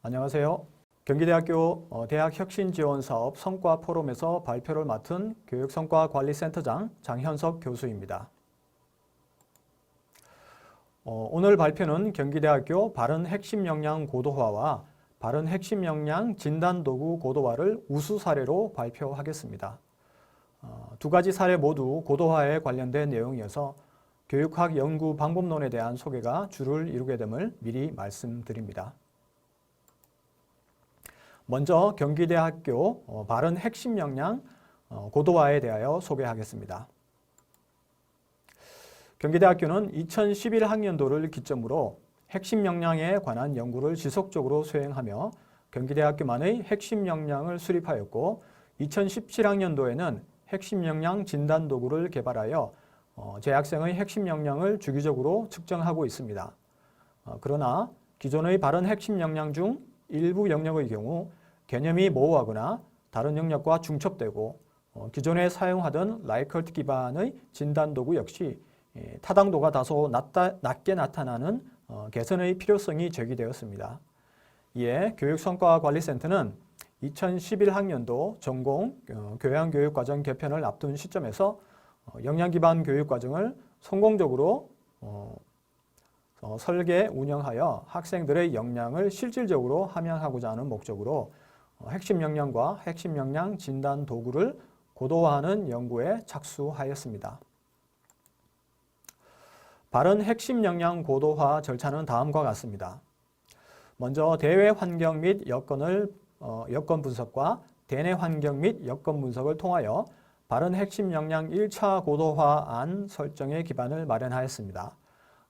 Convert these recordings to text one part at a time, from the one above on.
안녕하세요. 경기대학교 대학혁신지원사업 성과포럼에서 발표를 맡은 교육성과관리센터장 장현석 교수입니다. 오늘 발표는 경기대학교 바른 핵심 역량 고도화와 바른 핵심 역량 진단도구 고도화를 우수 사례로 발표하겠습니다. 두 가지 사례 모두 고도화에 관련된 내용이어서 교육학 연구 방법론에 대한 소개가 주를 이루게 됨을 미리 말씀드립니다. 먼저 경기대학교 바른 핵심 역량 고도화에 대하여 소개하겠습니다. 경기대학교는 2011학년도를 기점으로 핵심 역량에 관한 연구를 지속적으로 수행하며 경기대학교만의 핵심 역량을 수립하였고 2017학년도에는 핵심 역량 진단 도구를 개발하여 재학생의 핵심 역량을 주기적으로 측정하고 있습니다. 그러나 기존의 바른 핵심 역량 중 일부 영역의 경우 개념이 모호하거나 다른 영역과 중첩되고 기존에 사용하던 라이커트 기반의 진단도구 역시 타당도가 다소 낮게 나타나는 개선의 필요성이 제기되었습니다. 이에 교육성과관리센터는 2011학년도 전공 교양교육과정 개편을 앞둔 시점에서 역량기반 교육과정을 성공적으로 설계, 운영하여 학생들의 역량을 실질적으로 함양하고자 하는 목적으로 핵심 역량과 핵심 역량 진단 도구를 고도화하는 연구에 착수하였습니다. 바른 핵심 역량 고도화 절차는 다음과 같습니다. 먼저 대외 환경 및 여건 분석과 대내 환경 및 여건 분석을 통하여 바른 핵심 역량 1차 고도화안 설정의 기반을 마련하였습니다.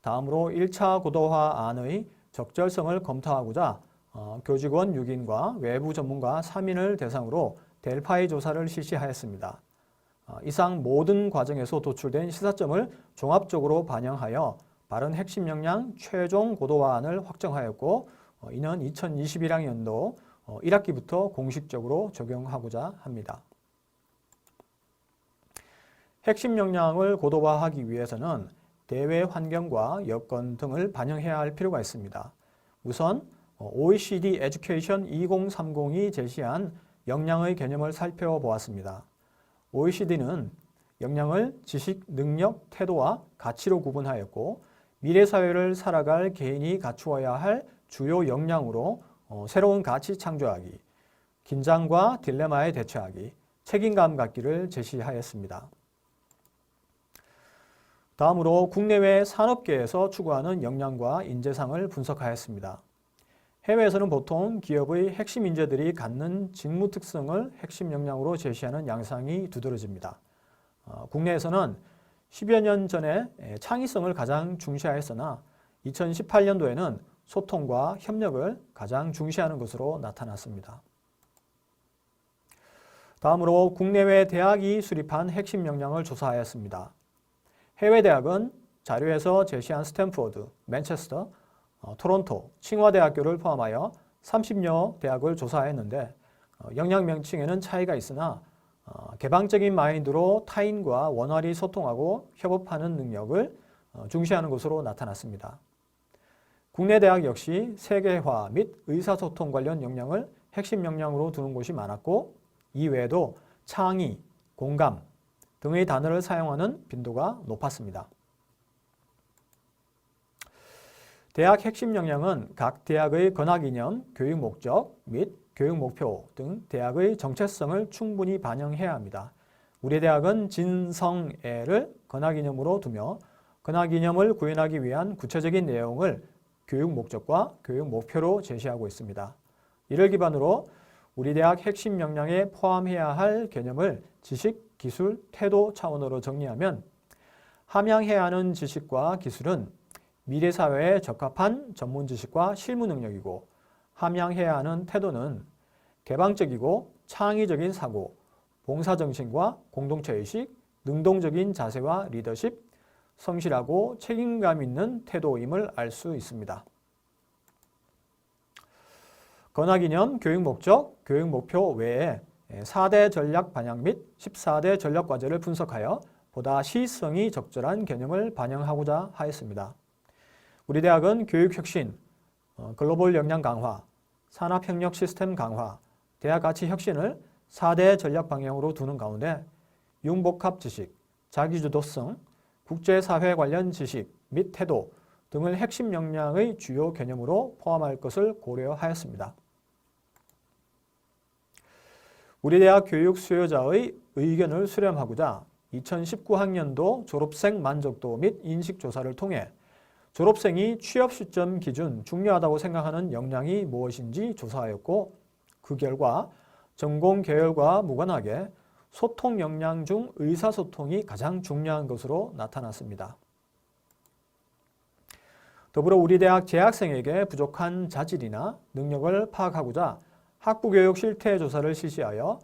다음으로 1차 고도화안의 적절성을 검토하고자 교직원 6인과 외부 전문가 3인을 대상으로 델파이 조사를 실시하였습니다. 이상 모든 과정에서 도출된 시사점을 종합적으로 반영하여 바른 핵심 역량 최종 고도화안을 확정하였고 이는 2021학년도 1학기부터 공식적으로 적용하고자 합니다. 핵심 역량을 고도화하기 위해서는 대외 환경과 여건 등을 반영해야 할 필요가 있습니다. 우선 OECD 에듀케이션 2030이 제시한 역량의 개념을 살펴보았습니다. OECD는 역량을 지식, 능력, 태도와 가치로 구분하였고 미래 사회를 살아갈 개인이 갖추어야 할 주요 역량으로 새로운 가치 창조하기, 긴장과 딜레마에 대처하기, 책임감 갖기를 제시하였습니다. 다음으로 국내외 산업계에서 추구하는 역량과 인재상을 분석하였습니다. 해외에서는 보통 기업의 핵심 인재들이 갖는 직무 특성을 핵심 역량으로 제시하는 양상이 두드러집니다. 국내에서는 10여 년 전에 창의성을 가장 중시하였으나 2018년도에는 소통과 협력을 가장 중시하는 것으로 나타났습니다. 다음으로 국내외 대학이 수립한 핵심 역량을 조사하였습니다. 해외 대학은 자료에서 제시한 스탠포드, 맨체스터, 토론토, 칭화대학교를 포함하여 30여 대학을 조사했는데 역량 명칭에는 차이가 있으나 개방적인 마인드로 타인과 원활히 소통하고 협업하는 능력을 중시하는 것으로 나타났습니다. 국내 대학 역시 세계화 및 의사소통 관련 역량을 핵심 역량으로 두는 곳이 많았고 이외에도 창의, 공감 등의 단어를 사용하는 빈도가 높았습니다. 대학 핵심 역량은 각 대학의 건학 이념, 교육 목적 및 교육 목표 등 대학의 정체성을 충분히 반영해야 합니다. 우리 대학은 진성애를 건학 이념으로 두며 건학 이념을 구현하기 위한 구체적인 내용을 교육 목적과 교육 목표로 제시하고 있습니다. 이를 기반으로 우리 대학 핵심 역량에 포함해야 할 개념을 지식, 기술, 태도 차원으로 정리하면 함양해야 하는 지식과 기술은 미래 사회에 적합한 전문 지식과 실무 능력이고 함양해야 하는 태도는 개방적이고 창의적인 사고, 봉사정신과 공동체의식, 능동적인 자세와 리더십, 성실하고 책임감 있는 태도임을 알 수 있습니다. 건학 이념, 교육 목적, 교육 목표 외에 4대 전략 반영 및 14대 전략 과제를 분석하여 보다 시성이 적절한 개념을 반영하고자 하였습니다. 우리 대학은 교육혁신, 글로벌 역량 강화, 산업협력 시스템 강화, 대학 가치 혁신을 4대 전략 방향으로 두는 가운데 융복합 지식, 자기주도성, 국제사회 관련 지식 및 태도 등을 핵심 역량의 주요 개념으로 포함할 것을 고려하였습니다. 우리 대학 교육 수요자의 의견을 수렴하고자 2019학년도 졸업생 만족도 및 인식조사를 통해 졸업생이 취업 시점 기준 중요하다고 생각하는 역량이 무엇인지 조사하였고 그 결과 전공 계열과 무관하게 소통 역량 중 의사소통이 가장 중요한 것으로 나타났습니다. 더불어 우리 대학 재학생에게 부족한 자질이나 능력을 파악하고자 학부교육 실태조사를 실시하여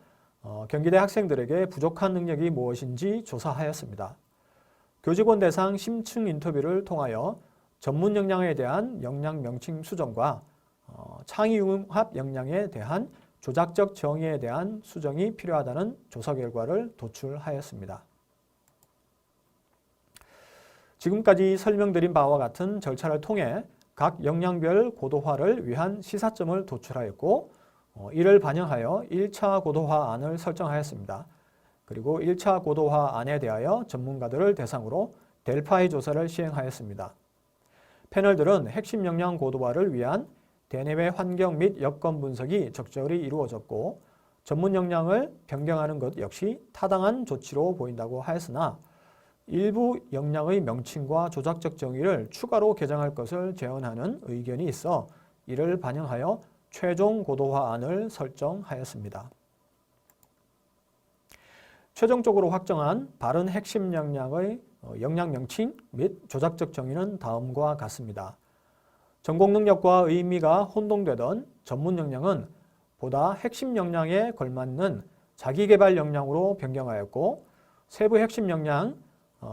경기대 학생들에게 부족한 능력이 무엇인지 조사하였습니다. 교직원 대상 심층 인터뷰를 통하여 전문 역량에 대한 역량 명칭 수정과 창의융합 역량에 대한 조작적 정의에 대한 수정이 필요하다는 조사 결과를 도출하였습니다. 지금까지 설명드린 바와 같은 절차를 통해 각 역량별 고도화를 위한 시사점을 도출하였고 이를 반영하여 1차 고도화안을 설정하였습니다. 그리고 1차 고도화안에 대하여 전문가들을 대상으로 델파이 조사를 시행하였습니다. 패널들은 핵심 역량 고도화를 위한 대내외 환경 및 여건 분석이 적절히 이루어졌고 전문 역량을 변경하는 것 역시 타당한 조치로 보인다고 하였으나 일부 역량의 명칭과 조작적 정의를 추가로 개정할 것을 제언하는 의견이 있어 이를 반영하여 최종 고도화안을 설정하였습니다. 최종적으로 확정한 바른 핵심 역량의 역량 명칭 및 조작적 정의는 다음과 같습니다. 전공 능력과 의미가 혼동되던 전문 역량은 보다 핵심 역량에 걸맞는 자기개발 역량으로 변경하였고 세부 핵심 역량,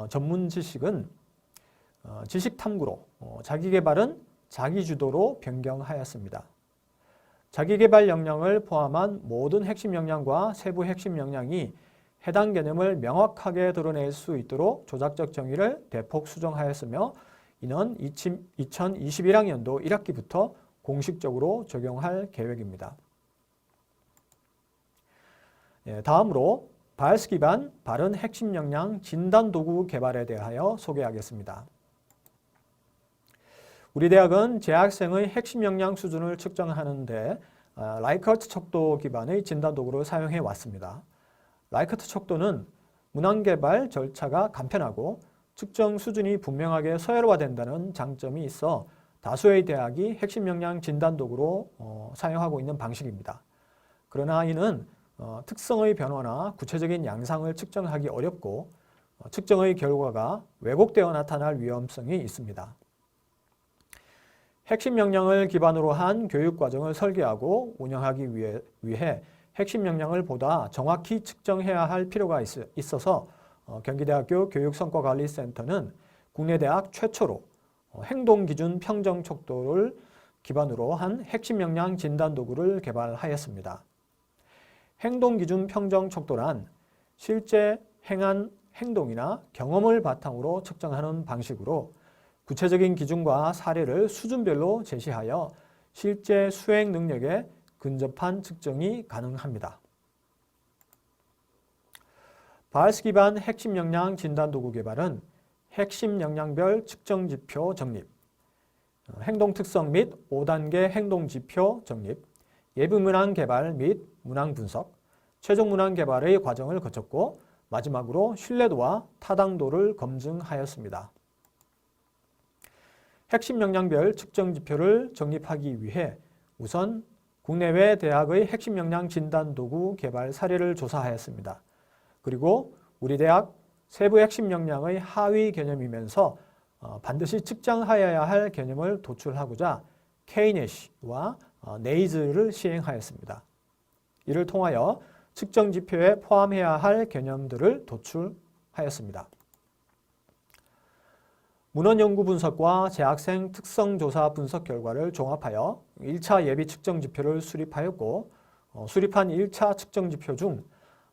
전문 지식은 지식 탐구로, 자기개발은 자기주도로 변경하였습니다. 자기개발 역량을 포함한 모든 핵심 역량과 세부 핵심 역량이 해당 개념을 명확하게 드러낼 수 있도록 조작적 정의를 대폭 수정하였으며 이는 2021학년도 1학기부터 공식적으로 적용할 계획입니다. 다음으로 바이어스 기반 바른 핵심 역량 진단 도구 개발에 대하여 소개하겠습니다. 우리 대학은 재학생의 핵심 역량 수준을 측정하는 데 라이커트 척도 기반의 진단 도구를 사용해 왔습니다. 라이커트 척도는 문항 개발 절차가 간편하고 측정 수준이 분명하게 서열화된다는 장점이 있어 다수의 대학이 핵심 역량 진단 도구로 사용하고 있는 방식입니다. 그러나 이는 특성의 변화나 구체적인 양상을 측정하기 어렵고 측정의 결과가 왜곡되어 나타날 위험성이 있습니다. 핵심 역량을 기반으로 한 교육과정을 설계하고 운영하기 위해 핵심 역량을 보다 정확히 측정해야 할 필요가 있어서 경기대학교 교육성과관리센터는 국내 대학 최초로 행동기준 평정 척도를 기반으로 한 핵심 역량 진단 도구를 개발하였습니다. 행동기준 평정 척도란 실제 행한 행동이나 경험을 바탕으로 측정하는 방식으로 구체적인 기준과 사례를 수준별로 제시하여 실제 수행 능력에 근접한 측정이 가능합니다. 바이어스 기반 핵심 역량 진단 도구 개발은 핵심 역량별 측정 지표 정립, 행동 특성 및 5단계 행동 지표 정립, 예비 문항 개발 및 문항 분석, 최종 문항 개발의 과정을 거쳤고 마지막으로 신뢰도와 타당도를 검증하였습니다. 핵심 역량별 측정 지표를 정립하기 위해 우선 국내외 대학의 핵심 역량 진단 도구 개발 사례를 조사하였습니다. 그리고 우리 대학 세부 핵심 역량의 하위 개념이면서 반드시 측정하여야 할 개념을 도출하고자 K-NAC와 네이즈를 시행하였습니다. 이를 통하여 측정 지표에 포함해야 할 개념들을 도출하였습니다. 문헌 연구 분석과 재학생 특성 조사 분석 결과를 종합하여 1차 예비 측정 지표를 수립하였고 수립한 1차 측정 지표 중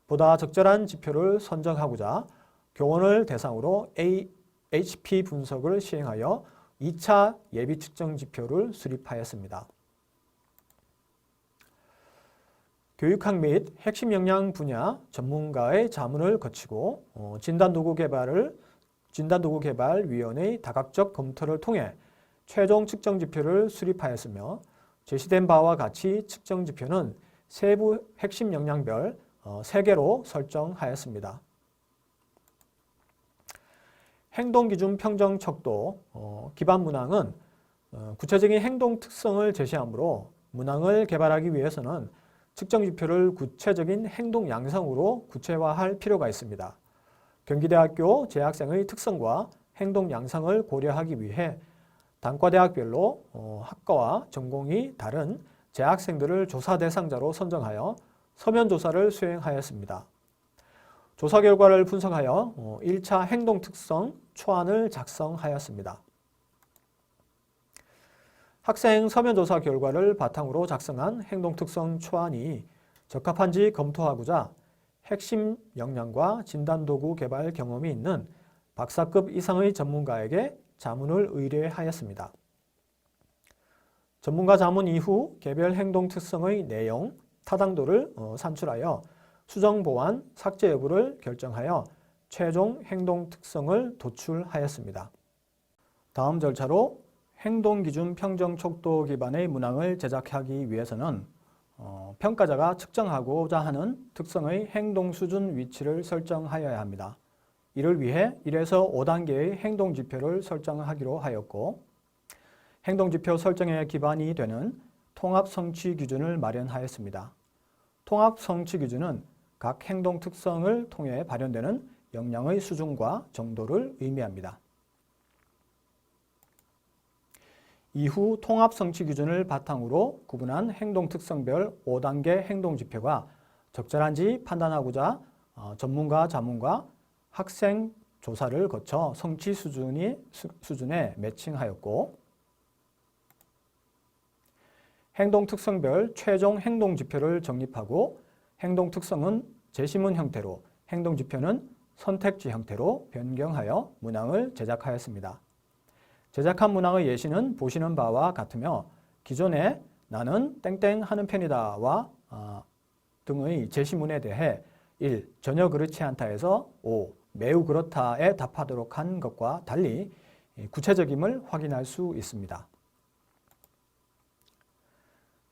보다 적절한 지표를 선정하고자 교원을 대상으로 HP 분석을 시행하여 2차 예비 측정 지표를 수립하였습니다. 교육학 및 핵심 역량 분야 전문가의 자문을 거치고 진단도구개발위원회의 다각적 검토를 통해 최종 측정 지표를 수립하였으며 제시된 바와 같이 측정 지표는 세부 핵심 역량별 3개로 설정하였습니다. 행동기준 평정 척도 기반 문항은 구체적인 행동 특성을 제시하므로 문항을 개발하기 위해서는 측정 지표를 구체적인 행동 양상으로 구체화할 필요가 있습니다. 경기대학교 재학생의 특성과 행동 양상을 고려하기 위해 단과대학별로 학과와 전공이 다른 재학생들을 조사 대상자로 선정하여 서면 조사를 수행하였습니다. 조사 결과를 분석하여 1차 행동 특성 초안을 작성하였습니다. 학생 서면 조사 결과를 바탕으로 작성한 행동 특성 초안이 적합한지 검토하고자 핵심 역량과 진단도구 개발 경험이 있는 박사급 이상의 전문가에게 자문을 의뢰하였습니다. 전문가 자문 이후 개별 행동 특성의 내용, 타당도를 산출하여 수정 보완, 삭제 여부를 결정하여 최종 행동 특성을 도출하였습니다. 다음 절차로 행동기준 평정 척도 기반의 문항을 제작하기 위해서는 평가자가 측정하고자 하는 특성의 행동 수준 위치를 설정하여야 합니다. 이를 위해 1에서 5단계의 행동지표를 설정하기로 하였고 행동지표 설정의 기반이 되는 통합성취기준을 마련하였습니다. 통합성취기준은 각 행동 특성을 통해 발현되는 역량의 수준과 정도를 의미합니다. 이후 통합성취기준을 바탕으로 구분한 행동특성별 5단계 행동지표가 적절한지 판단하고자 전문가 자문과 학생 조사를 거쳐 성취 수준에 매칭하였고 행동특성별 최종 행동지표를 정립하고 행동특성은 제시문 형태로 행동지표는 선택지 형태로 변경하여 문항을 제작하였습니다. 제작한 문항의 예시는 보시는 바와 같으며 기존에 나는 땡땡 하는 편이다와 등의 제시문에 대해 1. 전혀 그렇지 않다에서 5. 매우 그렇다에 답하도록 한 것과 달리 구체적임을 확인할 수 있습니다.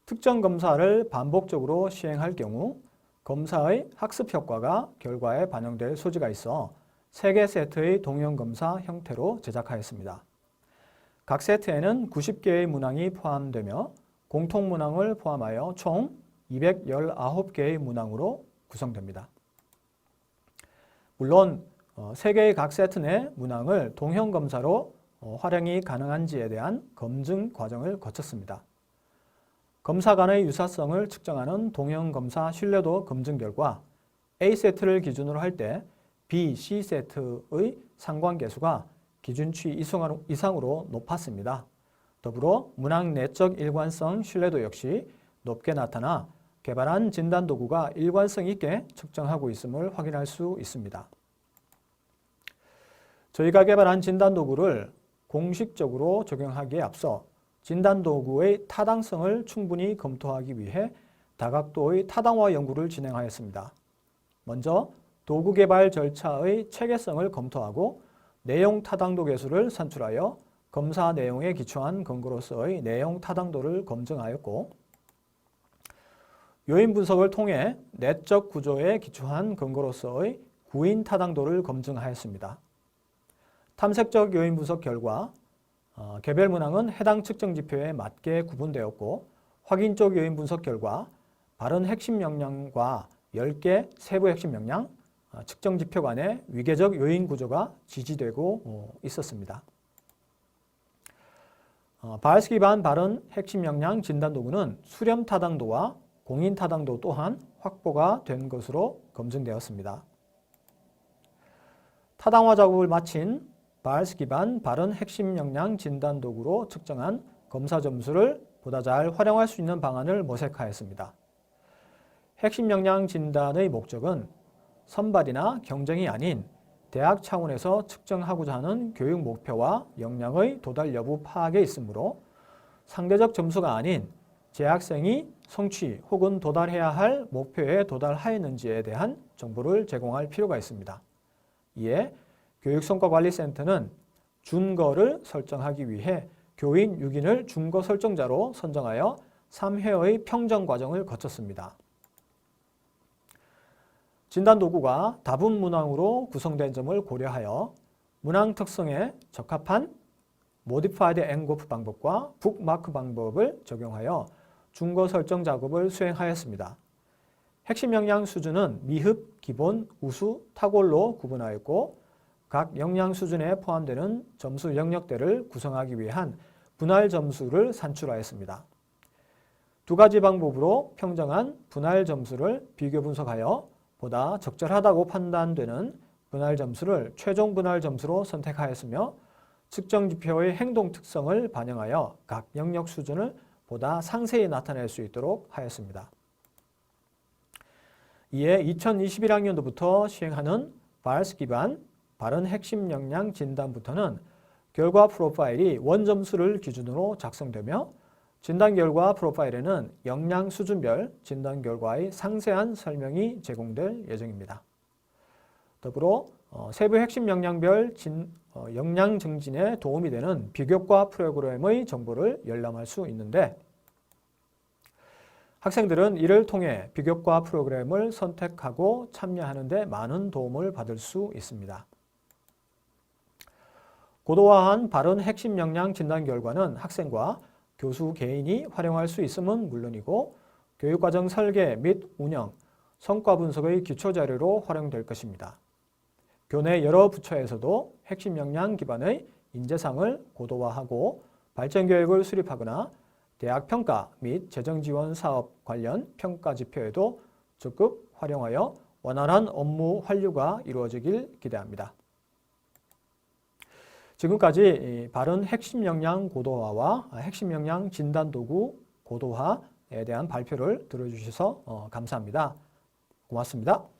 특정 검사를 반복적으로 시행할 경우 검사의 학습 효과가 결과에 반영될 소지가 있어 3개 세트의 동형 검사 형태로 제작하였습니다. 각 세트에는 90개의 문항이 포함되며 공통 문항을 포함하여 총 219개의 문항으로 구성됩니다. 물론 3개의 각 세트 내 문항을 동형 검사로 활용이 가능한지에 대한 검증 과정을 거쳤습니다. 검사 간의 유사성을 측정하는 동형 검사 신뢰도 검증 결과 A세트를 기준으로 할 때 B, C세트의 상관계수가 기준치 이상으로 높았습니다. 더불어 문항 내적 일관성 신뢰도 역시 높게 나타나 개발한 진단도구가 일관성 있게 측정하고 있음을 확인할 수 있습니다. 저희가 개발한 진단도구를 공식적으로 적용하기에 앞서 진단도구의 타당성을 충분히 검토하기 위해 다각도의 타당화 연구를 진행하였습니다. 먼저 도구 개발 절차의 체계성을 검토하고 내용 타당도 계수를 산출하여 검사 내용에 기초한 근거로서의 내용 타당도를 검증하였고 요인 분석을 통해 내적 구조에 기초한 근거로서의 구인 타당도를 검증하였습니다. 탐색적 요인 분석 결과 개별 문항은 해당 측정 지표에 맞게 구분되었고 확인적 요인 분석 결과 발언 핵심 역량과 10개 세부 핵심 역량, 측정 지표 간의 위계적 요인 구조가 지지되고 있었습니다. 바이어스 기반 발언 핵심 역량 진단 도구는 수렴 타당도와 공인 타당도 또한 확보가 된 것으로 검증되었습니다. 타당화 작업을 마친 바이어스 기반 발언 핵심 역량 진단 도구로 측정한 검사 점수를 보다 잘 활용할 수 있는 방안을 모색하였습니다. 핵심 역량 진단의 목적은 선발이나 경쟁이 아닌 대학 차원에서 측정하고자 하는 교육 목표와 역량의 도달 여부 파악에 있으므로 상대적 점수가 아닌 재학생이 성취 혹은 도달해야 할 목표에 도달하였는지에 대한 정보를 제공할 필요가 있습니다. 이에 교육성과관리센터는 준거를 설정하기 위해 교인 6인을 준거 설정자로 선정하여 3회의 평정 과정을 거쳤습니다. 진단도구가 다분 문항으로 구성된 점을 고려하여 문항 특성에 적합한 Modified Envelope 방법과 북마크 방법을 적용하여 준거 설정 작업을 수행하였습니다. 핵심 역량 수준은 미흡, 기본, 우수, 탁월로 구분하였고 각 역량 수준에 포함되는 점수 영역대를 구성하기 위한 분할 점수를 산출하였습니다. 두 가지 방법으로 평정한 분할 점수를 비교 분석하여 보다 적절하다고 판단되는 분할 점수를 최종 분할 점수로 선택하였으며 측정 지표의 행동 특성을 반영하여 각 영역 수준을 보다 상세히 나타낼 수 있도록 하였습니다. 이에 2021학년도부터 시행하는 발스 기반 발언 핵심 역량 진단부터는 결과 프로파일이 원점수를 기준으로 작성되며 진단 결과 프로파일에는 역량 수준별 진단 결과의 상세한 설명이 제공될 예정입니다. 더불어 세부 핵심 역량별 역량 증진에 도움이 되는 비교과 프로그램의 정보를 열람할 수 있는데 학생들은 이를 통해 비교과 프로그램을 선택하고 참여하는 데 많은 도움을 받을 수 있습니다. 고도화한 발언 핵심 역량 진단 결과는 학생과 교수 개인이 활용할 수 있음은 물론이고 교육과정 설계 및 운영, 성과 분석의 기초자료로 활용될 것입니다. 교내 여러 부처에서도 핵심 역량 기반의 인재상을 고도화하고 발전교육을 수립하거나 대학 평가 및 재정지원 사업 관련 평가 지표에도 적극 활용하여 원활한 업무 환류가 이루어지길 기대합니다. 지금까지 발언 핵심 역량 고도화와 핵심 역량 진단 도구 고도화에 대한 발표를 들어주셔서 감사합니다. 고맙습니다.